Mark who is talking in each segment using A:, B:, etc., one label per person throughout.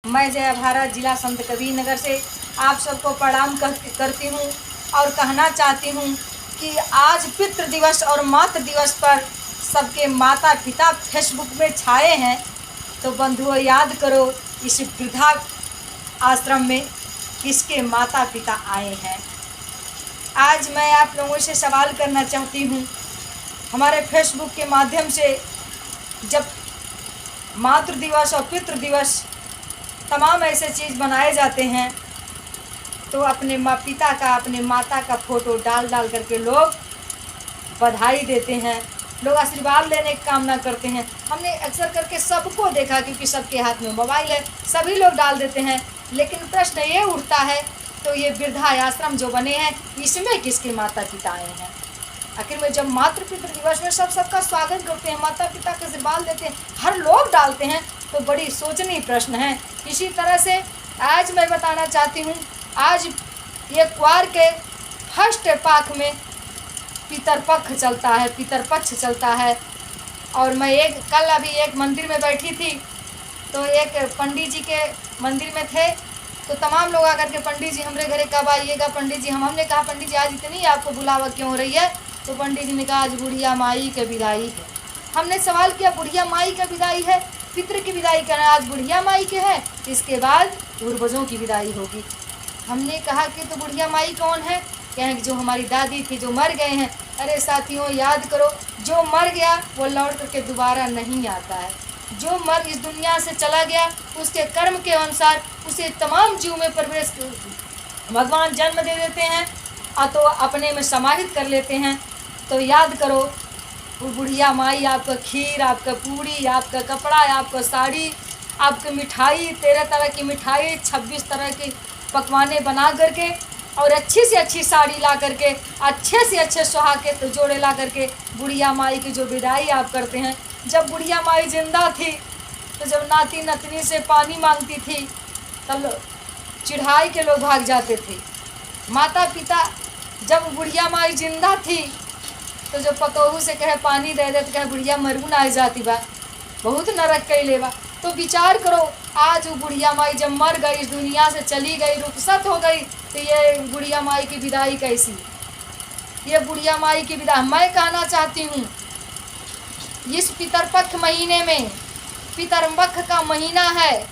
A: मैं जया भारत जिला संत कबीर नगर से आप सबको प्रणाम करती हूँ और कहना चाहती हूँ कि आज पितृ दिवस और मातृ दिवस पर सबके माता पिता फेसबुक में छाए हैं, तो बंधुओं याद करो इस वृद्धा आश्रम में किसके माता पिता आए हैं। आज मैं आप लोगों से सवाल करना चाहती हूँ, हमारे फेसबुक के माध्यम से जब मातृ दिवस और पितृ दिवस तमाम ऐसे चीज़ बनाए जाते हैं तो अपने पिता का, अपने माता का फ़ोटो डाल करके लोग बधाई देते हैं, लोग आशीर्वाद लेने की कामना करते हैं। हमने अक्सर करके सबको देखा, क्योंकि सबके हाथ में मोबाइल है, सभी लोग डाल देते हैं। लेकिन प्रश्न ये उठता है, तो ये वृद्धा आश्रम जो बने हैं इसमें किसके माता पिता आए हैं। आखिर में जब मातृ पितृ दिवस में सबका स्वागत करते हैं, माता पिता का आशीर्वाद देते हैं, हर लोग डालते हैं, तो बड़ी सोचनीय प्रश्न है। इसी तरह से आज मैं बताना चाहती हूँ, आज ये क्वार के फर्स्ट पाख में पितरपक्ष चलता है, पितरपक्ष चलता है। और मैं कल अभी एक मंदिर में बैठी थी, तो एक पंडित जी के मंदिर में थे, तो तमाम लोग आकर के पंडित जी हमारे घरे कब आइएगा पंडित जी। हमने कहा पंडित जी आज इतनी आपको बुलावा क्यों हो रही है। तो पंडित जी ने कहा आज बुढ़िया माई की विदाई है। हमने सवाल किया बुढ़िया माई की विदाई है, पितृ की विदाई करना, आज बुढ़िया माई के है, इसके बाद पूर्वजों की विदाई होगी। हमने कहा कि तो बुढ़िया माई कौन है। कहें जो हमारी दादी थी जो मर गए हैं। अरे साथियों याद करो, जो मर गया वो लौट करके दोबारा नहीं आता है। जो मर इस दुनिया से चला गया उसके कर्म के अनुसार उसे तमाम जीव में प्रवेश भगवान जन्म दे देते हैं और तो अपने में समाहित कर लेते हैं। तो याद करो वो बुढ़िया माई आपका खीर, आपका पूड़ी, आपका कपड़ा, आपका साड़ी, आपकी मिठाई, 13 तरह की मिठाई, 26 तरह की पकवाने बना करके और अच्छी से अच्छी साड़ी ला करके, अच्छे से अच्छे सुहाग के तो जोड़े ला करके बुढ़िया माई की जो विदाई आप करते हैं। जब बुढ़िया माई जिंदा थी तो जब नाती नतनी से पानी मांगती थी तब चिढ़ाई के लोग भाग जाते थे। माता पिता जब बुढ़िया माई जिंदा थी तो जब पतोहू से कहे पानी दे दे तो कहे बुढ़िया मरू ना जाती बा, बहुत नरक कैले बा। तो विचार करो, आज वो बुढ़िया माई जब मर गई, इस दुनिया से चली गई, रुखसत हो गई, तो ये बुढ़िया माई की विदाई कैसी, ये बुढ़िया माई की विदाई। मैं कहना चाहती हूँ इस पितरपक्ष महीने में, पितरपक्ष का महीना है,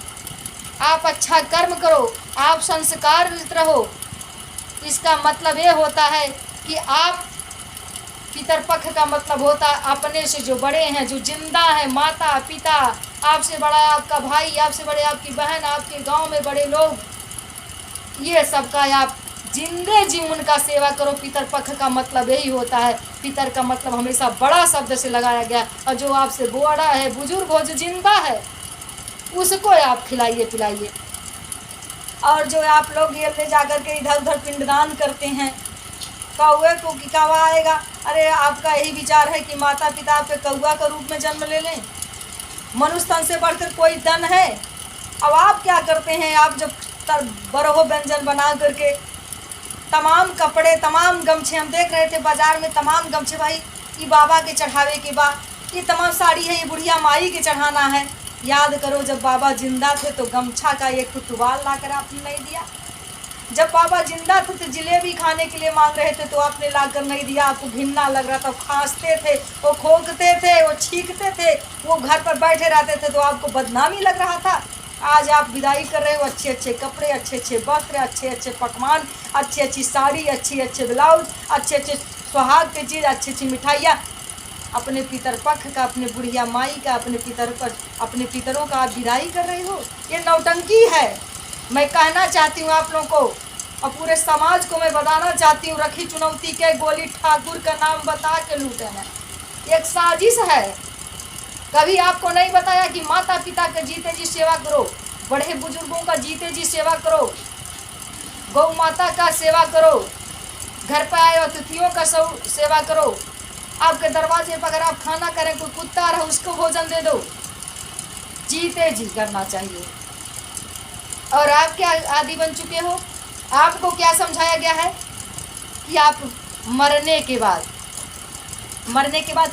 A: आप अच्छा कर्म करो, आप संस्कारयुक्त रहो। इसका मतलब ये होता है कि आप पितरपक्ष का मतलब होता है अपने से जो बड़े हैं, जो जिंदा हैं, माता पिता, आपसे बड़ा आपका भाई, आपसे बड़े आपकी बहन, आपके गांव में बड़े लोग, ये सबका आप जिंदे जी उनका सेवा करो। पितरपक्ष का मतलब यही होता है। पितर का मतलब हमेशा बड़ा शब्द से लगाया गया, और जो आपसे बड़ा है, बुजुर्ग हो, जो जिंदा है, उसको आप खिलाइए पिलाइए। और जो आप लोग ये ले जा कर के इधर उधर पिंडदान करते हैं, कौए को कि कौवा आएगा। अरे आपका यही विचार है कि माता पिता पे कौवा का रूप में जन्म ले लें, मनुष्य तन से बढ़कर कोई धन है। अब आप क्या करते हैं, आप जब बरहो व्यंजन बना करके तमाम कपड़े, तमाम गमछे, हम देख रहे थे बाजार में तमाम गमछे, भाई ये बाबा के चढ़ावे के बाद, ये तमाम साड़ी है ये बुढ़िया माई के चढ़ाना है। याद करो जब बाबा जिंदा थे तो गमछा का एक टुवाल ला कर आपने नहीं दिया। जब बाबा जिंदा थे तो जलेबी खाने के लिए मांग रहे थे तो आपने ला कर नहीं दिया। आपको घिन्ना लग रहा था, खांसते थे, वो खोखते थे, वो छींकते थे, वो घर पर बैठे रहते थे तो आपको बदनामी लग रहा था। आज आप विदाई कर रहे हो, अच्छे अच्छे कपड़े, अच्छे अच्छे वस्त्र, अच्छे अच्छे पकवान, अच्छी अच्छी साड़ी, अच्छे अच्छे ब्लाउज, अच्छे अच्छे सुहाग की चीज़, अच्छी अच्छी मिठाइयाँ। अपने पितरपक्ष का, अपने बुढ़िया माई का, अपने पितरों का आप विदाई कर रहे हो, ये नौटंकी है। मैं कहना चाहती हूँ आप लोगों को और पूरे समाज को मैं बताना चाहती हूँ, रखी चुनौती के गोली ठाकुर का नाम बता के लूटे हैं, एक साजिश है। कभी आपको नहीं बताया कि माता पिता का जीते जी सेवा करो, बड़े बुजुर्गों का जीते जी सेवा करो, गौ माता का सेवा करो, घर पर आए अतिथियों का सेवा करो। आपके दरवाजे पर अगर आप खाना करें, कोई कुत्ता रहे उसको भोजन दे दो, जीते जी करना चाहिए। और आप क्या आदि बन चुके हो, आपको क्या समझाया गया है कि आप मरने के बाद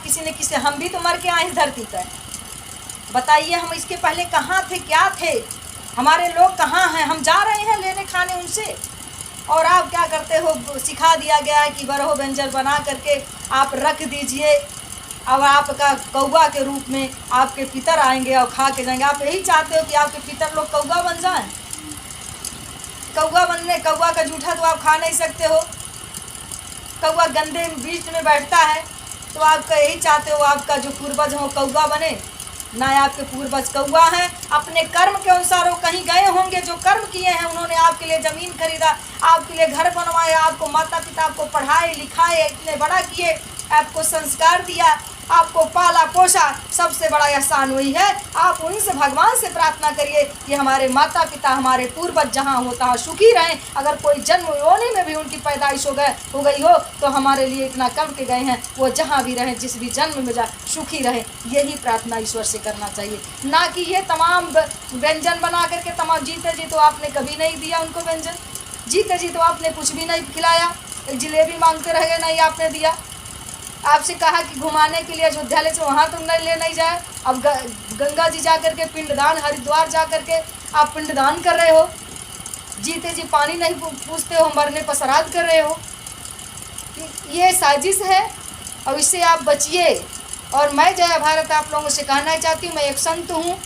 A: किसी न किसी, हम भी तो मर के आए इस धरती पर, बताइए हम इसके पहले कहाँ थे, क्या थे। हमारे लोग कहाँ हैं, हम जा रहे हैं लेने खाने उनसे। और आप क्या करते हो, सिखा दिया गया है कि बरहो व्यंजन बना करके आप रख दीजिए, अब आपका कौवा के रूप में आपके पितर आएंगे और खा के जाएंगे। आप यही चाहते हो कि आपके पितर लोग कौवा बन जाएं? कौवा का जूठा तो आप खा नहीं सकते हो। कौवा गंदे बीच में बैठता है, तो आपका यही चाहते हो आपका जो पूर्वज हो कौवा बने? ना आपके पूर्वज कौवा हैं, अपने कर्म के अनुसार वो कहीं गए होंगे, जो कर्म किए हैं उन्होंने आपके लिए ज़मीन खरीदा, आपके लिए घर बनवाया, आपको माता पिता आपको पढ़ाए लिखाए, इतने बड़ा किए, आपको संस्कार दिया, आपको पाला पोसा। सबसे बड़ा एहसान वही है। आप उनसे, भगवान से प्रार्थना करिए कि हमारे माता पिता, हमारे पूर्वज जहाँ होता है सुखी रहें। अगर कोई जन्म योनि में भी उनकी पैदाइश हो गई हो तो हमारे लिए इतना कम के गए हैं, वो जहाँ भी रहें, जिस भी जन्म में जा सुखी रहें। यही प्रार्थना ईश्वर से करना चाहिए, ना कि ये तमाम व्यंजन बना करके तमाम। जीते जी तो आपने कभी नहीं दिया उनको व्यंजन, जीते जी तो आपने कुछ भी नहीं खिलाया, एक जिलेबी मांगते रह गए, नहीं आपने दिया। आपसे कहा कि घुमाने के लिए अयोध्या ले, वहाँ तुम नहीं जाए। अब गंगा जी जा कर के पिंडदान, हरिद्वार जा कर के आप पिंडदान कर रहे हो, जीते जी पानी नहीं पूछते हो, मरने पर श्राद्ध कर रहे हो। ये साजिश है और इससे आप बचिए। और मैं जय भारत आप लोगों से कहना चाहती हूँ, मैं एक संत हूँ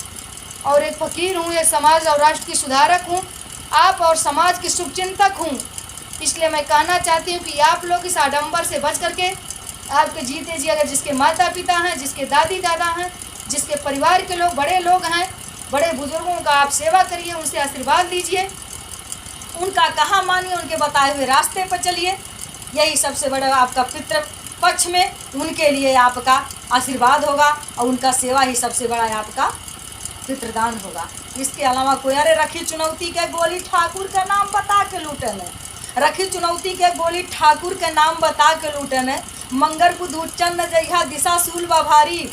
A: और एक फ़कीर हूँ, एक समाज और राष्ट्र की सुधारक हूँ, आप और समाज की शुभचिंतक हूँ। इसलिए मैं कहना चाहती हूँ कि आप लोग इस आडंबर से बच करके आपके जीते जी, अगर जिसके माता पिता हैं, जिसके दादी दादा हैं, जिसके परिवार के लोग बड़े लोग हैं, बड़े बुजुर्गों का आप सेवा करिए, उनसे आशीर्वाद लीजिए, उनका कहा मानिए, उनके बताए हुए रास्ते पर चलिए। यही सबसे बड़ा आपका पितृ पक्ष में उनके लिए आपका आशीर्वाद होगा और उनका सेवा ही सबसे बड़ा आपका पितृदान होगा। इसके अलावा कोई, अरे रखी चुनौती के गोली ठाकुर का नाम बता के लूटन है, रखी चुनौती के गोली ठाकुर के नाम बता के लूटन है। मंगर बुध उच्चन जइहा दिशा सूल भारी,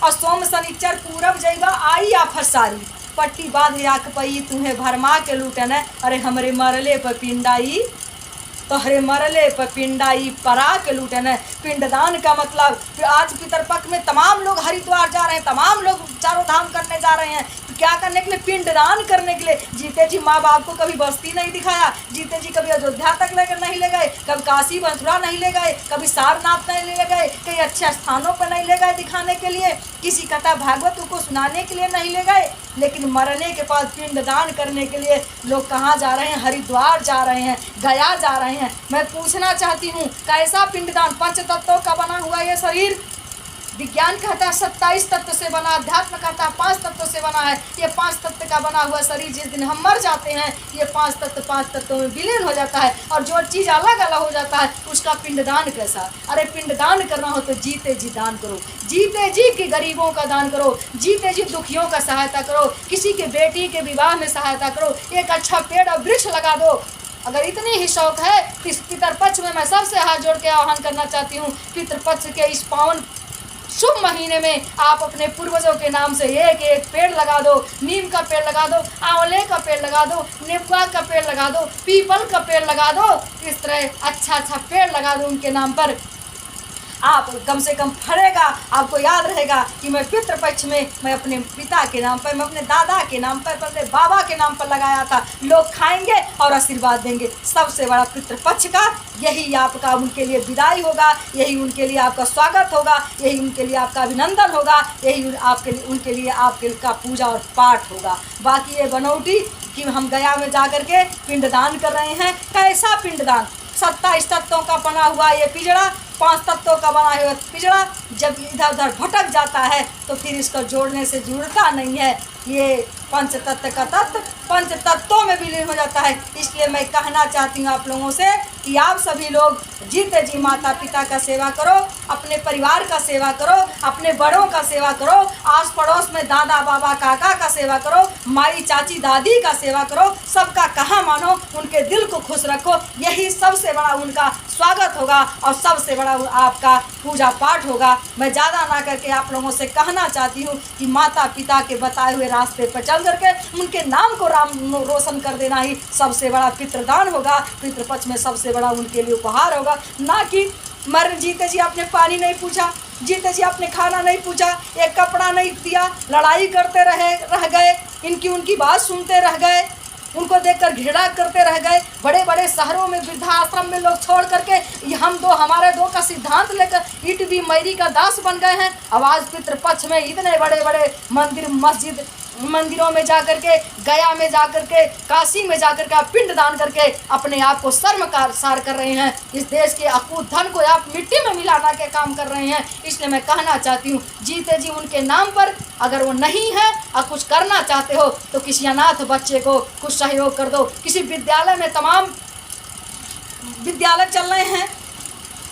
A: और सोम शनिचर पूरब जइबा आई आफत सारी। पट्टी बांध आख पई तुम्हें भरमा के लूटन है, अरे हमरे मरले पर पिंडाई, तो हरे मरले पर पिंडाई परा के लूटन है। पिंडदान का मतलब, आज पितरपक्ष में तमाम लोग हरिद्वार जा रहे हैं, तमाम लोग चारों धाम करने जा रहे हैं, क्या करने के लिए? पिंडदान करने के लिए। जीते जी माँ बाप को कभी बस्ती नहीं दिखाया, जीते जी कभी अयोध्या तक लेकर नहीं ले गए, कभी काशी मथुरा नहीं ले गए, कभी सारनाथ नहीं ले गए, कई अच्छे स्थानों पर नहीं ले गए दिखाने के लिए, किसी कथा भागवत को सुनाने के लिए नहीं ले गए। लेकिन मरने के बाद पिंडदान करने के लिए लोग कहाँ जा रहे हैं? हरिद्वार जा रहे हैं, गया जा रहे हैं। मैं पूछना चाहती हूँ, कैसा पिंडदान? पंच तत्वों का बना हुआ ये शरीर, विज्ञान कहता है 27 तत्व से बना, अध्यात्म कहता है 5 तत्व से बना है। ये 5 तत्व का बना हुआ शरीर जिस दिन हम मर जाते हैं, ये 5 तत्वों में विलीन हो जाता है, और जो चीज़ अलग अलग हो जाता है उसका पिंडदान कैसा? अरे पिंडदान करना हो तो जीते जी दान करो, जीते जी के गरीबों का दान करो, जीते जी दुखियों का सहायता करो, किसी के बेटी के विवाह में सहायता करो, एक अच्छा पेड़ और वृक्ष लगा दो। अगर इतनी ही शौक है, इस पितरपक्ष में मैं सबसे हाथ जोड़ के आह्वान करना चाहती हूँ, पितरपक्ष के इस पावन शुभ महीने में आप अपने पूर्वजों के नाम से एक एक पेड़ लगा दो। नीम का पेड़ लगा दो, आंवले का पेड़ लगा दो, नीबुआ का पेड़ लगा दो, पीपल का पेड़ लगा दो। इस तरह अच्छा अच्छा पेड़ लगा दो उनके नाम पर। आप कम से कम फरेगा, आपको याद रहेगा कि मैं पितृपक्ष में मैं अपने पिता के नाम पर, मैं अपने दादा के नाम पर, अपने बाबा के नाम पर लगाया था। लोग खाएंगे और आशीर्वाद देंगे। सबसे बड़ा पितृपक्ष का यही आपका उनके लिए विदाई होगा, यही उनके लिए आपका स्वागत होगा, यही उनके लिए आपका अभिनंदन होगा, यही आपके लिए उनके लिए आपके का पूजा और पाठ होगा। बाकी ये बनौटी कि हम गया में जा कर के पिंडदान कर रहे हैं, कैसा पिंडदान? 27 तत्वों का बना हुआ ये पिंजड़ा, 5 तत्वों का बना हुआ पिंजड़ा जब इधर उधर भटक जाता है तो फिर इसको जोड़ने से जुड़ता नहीं है। ये पंच तत्व का तत्व पंच तत्वों में विलीन हो जाता है। इसलिए मैं कहना चाहती हूँ आप लोगों से कि आप सभी लोग जीते जी माता पिता का सेवा करो, अपने परिवार का सेवा करो, अपने बड़ों का सेवा करो, आस पड़ोस में दादा बाबा काका का सेवा करो, माई चाची दादी का सेवा करो, सबका कहा मानो, उनके दिल को खुश रखो। यही सबसे बड़ा उनका स्वागत होगा और सबसे बड़ा आपका पूजा पाठ होगा। मैं ज़्यादा ना करके आप लोगों से कहना चाहती हूँ कि माता पिता के बताए हुए रास्ते पर चल करके उनके नाम को रोशन कर देना ही सबसे बड़ा पितृदान होगा। पितृपक्ष में सबसे बड़ा उनके लिए उपहार होगा, ना कि मर जीते जी आपने पानी नहीं पूछा, जीते जी आपने खाना नहीं पूछा, एक कपड़ा नहीं दिया, लड़ाई करते रह गए, इनकी उनकी बात सुनते रह गए, उनको देखकर घृणा करते रह गए। बड़े बड़े शहरों में वृद्धाश्रम में लोग छोड़ करके हम दो हमारे दो का सिद्धांत लेकर ईट भी मैरी का दास बन गए हैं। आवाज़ पितृपक्ष में इतने बड़े बड़े मंदिर मस्जिद मंदिरों में जाकर के, गया में जाकर के, काशी में जाकर के आप पिंड दान करके अपने आप को शर्मसार कर रहे हैं। इस देश के अकूत धन को आप मिट्टी में मिलाना के काम कर रहे हैं। इसलिए मैं कहना चाहती हूँ, जीते जी उनके नाम पर अगर वो नहीं है और कुछ करना चाहते हो तो किसी अनाथ बच्चे को कुछ सहयोग कर दो। किसी विद्यालय में, तमाम विद्यालय चल रहे हैं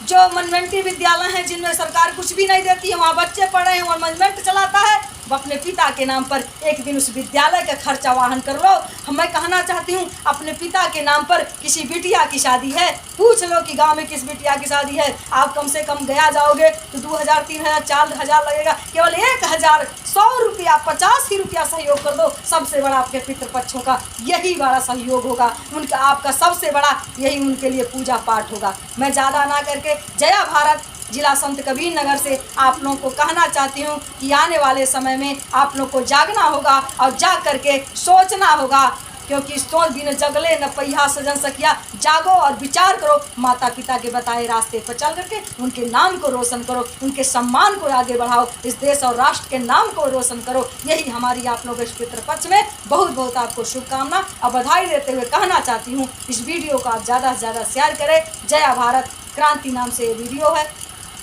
A: जो मनमेंटी विद्यालय हैं जिनमें सरकार कुछ भी नहीं देती है, वहाँ बच्चे पढ़ रहे हैं, वहाँ मैनेजमेंट चलाता है। वो अपने पिता के नाम पर एक दिन उस विद्यालय का खर्चा वाहन कर लो। मैं कहना चाहती हूँ, अपने पिता के नाम पर किसी बिटिया की शादी है, पूछ लो कि गांव में किस बिटिया की शादी है। आप कम से कम गया जाओगे तो 2000, 3000, 4000 लगेगा। केवल 1000, 100 रुपया, 50 ही रुपया सहयोग कर दो। सबसे बड़ा आपके पितृपक्षों का यही बड़ा सहयोग होगा, उनका आपका सबसे बड़ा यही उनके लिए पूजा पाठ होगा। मैं ज़्यादा ना करके जया भारत जिला संत कबीर नगर से आप लोगों को कहना चाहती हूँ कि आने वाले समय में आप लोग को जागना होगा और जाग करके सोचना होगा, क्योंकि सोच दिन जगले न पहिया सजन सकिया। जागो और विचार करो, माता पिता के बताए रास्ते पर चल करके उनके नाम को रोशन करो, उनके सम्मान को आगे बढ़ाओ, इस देश और राष्ट्र के नाम को रोशन करो। यही हमारी आप लोगों के पितृपक्ष में बहुत बहुत आपको शुभकामना और बधाई देते हुए कहना चाहती हूँ, इस वीडियो को आप ज़्यादा से ज़्यादा शेयर करें। जय भारत क्रांति नाम से ये वीडियो है।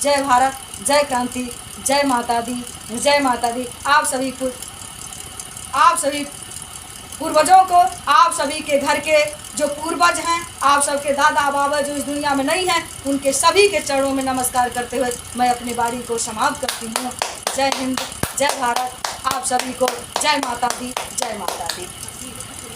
A: जय भारत, जय क्रांति, जय माता दी, जय माता दी। आप सभी पूर्वजों को, आप सभी के घर के जो पूर्वज हैं, आप सबके दादा बाबा जो इस दुनिया में नहीं हैं, उनके सभी के चरणों में नमस्कार करते हुए मैं अपनी वाणी को समाप्त करती हूँ। जय हिंद, जय भारत। आप सभी को जय माता दी, जय माता दी।